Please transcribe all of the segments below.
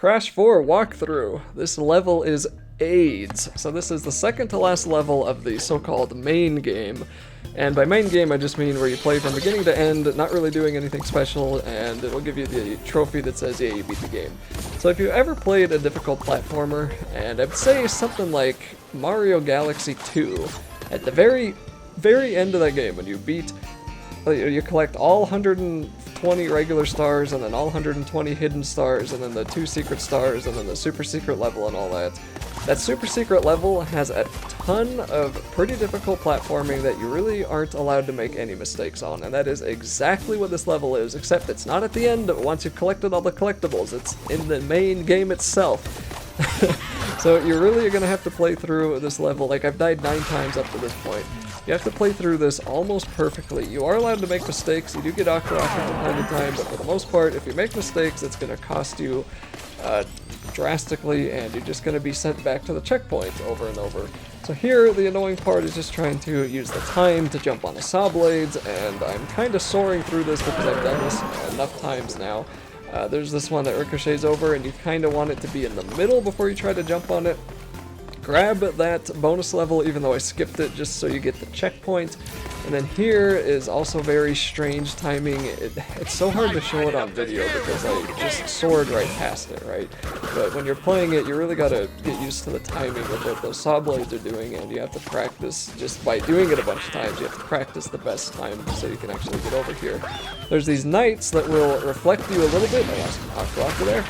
Crash 4 walkthrough. This level is AIDS. So this is the second to last level of the so-called main game. And by main game, I just mean where you play from beginning to end, not really doing anything special, and it will give you the trophy that says, yeah, you beat the game. So if you ever played a difficult platformer, and I'd say something like Mario Galaxy 2, at the very end of that game, when you beat, you collect all 120 regular stars, and then all 120 hidden stars, and then the 2 secret stars, and then the super secret level and all that. That super secret level has a ton of pretty difficult platforming that you really aren't allowed to make any mistakes on, and that is exactly what this level is, except it's not at the end once you've collected all the collectibles, it's in the main game itself. So you're really going to have to play through this level. Like, I've died 9 times up to this point. You have to play through this almost perfectly. You are allowed to make mistakes, you do get aqua from time to time, but for the most part, if you make mistakes, it's going to cost you drastically, and you're just going to be sent back to the checkpoint over and over. So here, the annoying part is just trying to use the time to jump on the saw blades, and I'm kind of soaring through this because I've done this enough times now. There's this one that ricochets over, and you kind of want it to be in the middle before you try to jump on it. Grab that bonus level, even though I skipped it, just so you get the checkpoint. And then here is also very strange timing. It's so hard to show it on video because I just soared right past it, right? But when you're playing it, you really gotta get used to the timing of what those saw blades are doing, and you have to practice just by doing it a bunch of times. You have to practice the best time so you can actually get over here. There's these knights that will reflect you a little bit. I lost an aqua there.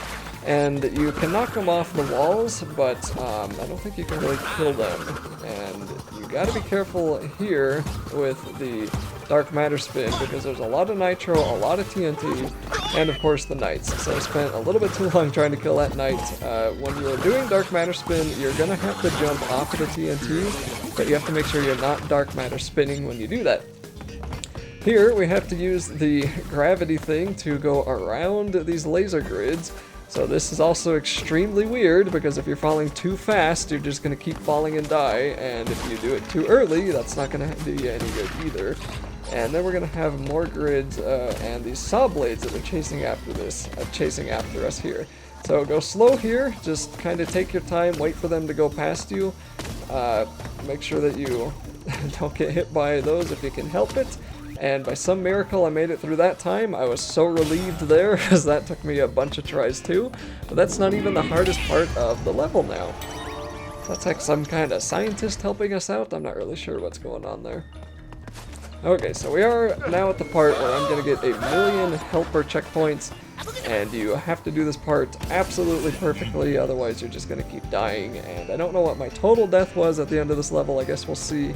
And you can knock them off the walls, but I don't think you can really kill them. And you gotta be careful here with the dark matter spin, because there's a lot of nitro, a lot of TNT, and of course the knights. So I spent a little bit too long trying to kill that knight. When you're doing dark matter spin, you're gonna have to jump off of the TNT, but you have to make sure you're not dark matter spinning when you do that. Here we have to use the gravity thing to go around these laser grids. So this is also extremely weird, because if you're falling too fast, you're just going to keep falling and die, and if you do it too early, that's not going to do you any good either. And then we're going to have more grids and these saw blades that are chasing after us here. So go slow here, just kind of take your time, wait for them to go past you. Make sure that you don't get hit by those if you can help it. And by some miracle I made it through that time. I was so relieved there, because that took me a bunch of tries too. But that's not even the hardest part of the level now. That's like some kind of scientist helping us out. I'm not really sure what's going on there. Okay, so we are now at the part where I'm going to get 1,000,000 helper checkpoints. And you have to do this part absolutely perfectly, otherwise you're just going to keep dying. And I don't know what my total death was at the end of this level. I guess we'll see.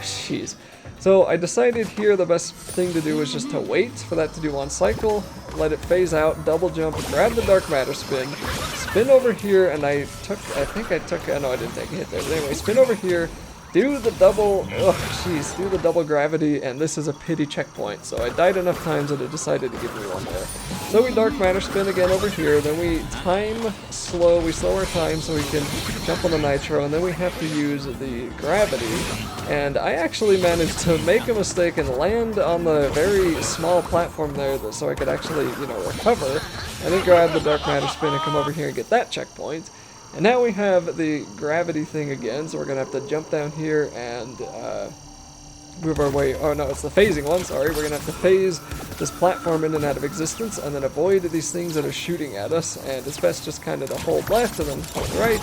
Jeez. So I decided here the best thing to do is just to wait for that to do one cycle, let it phase out, double jump, grab the dark matter spin over here, and no, I didn't take a hit there, but anyway, spin over here, do the double, do the double gravity, and this is a pity checkpoint. So I died enough times that it decided to give me one there. So we dark matter spin again over here, then we we slow our time so we can jump on the nitro, and then we have to use the gravity. And I actually managed to make a mistake and land on the very small platform there so I could actually, recover, and then grab the dark matter spin and come over here and get that checkpoint. And now we have the gravity thing again, so we're going to have to jump down here and move our way. Oh no, it's the phasing one, sorry. We're going to have to phase this platform in and out of existence, and then avoid these things that are shooting at us. And it's best just kind of to hold left and then hold right,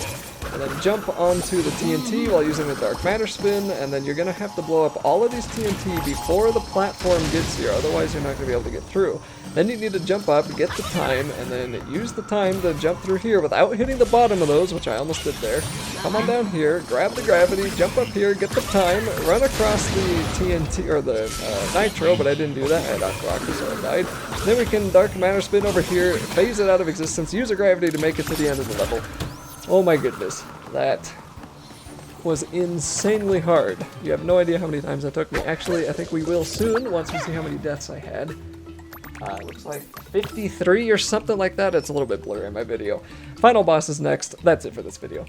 and then jump onto the TNT while using the dark matter spin. And then you're going to have to blow up all of these TNT before the platform gets here, otherwise you're not going to be able to get through. Then you need to jump up, get the time, and then use the time to jump through here without hitting the bottom of those, which I almost did there. Come on down here, grab the gravity, jump up here, get the time, run across the TNT, or the nitro, but I didn't do that. I had aqua, so I died. Then we can dark matter spin over here, phase it out of existence, use the gravity to make it to the end of the level. Oh my goodness, that was insanely hard. You have no idea how many times that took me. Actually, I think we will soon, once we see how many deaths I had. Looks like 53 or something like that. It's a little bit blurry in my video. Final boss is next. That's it for this video.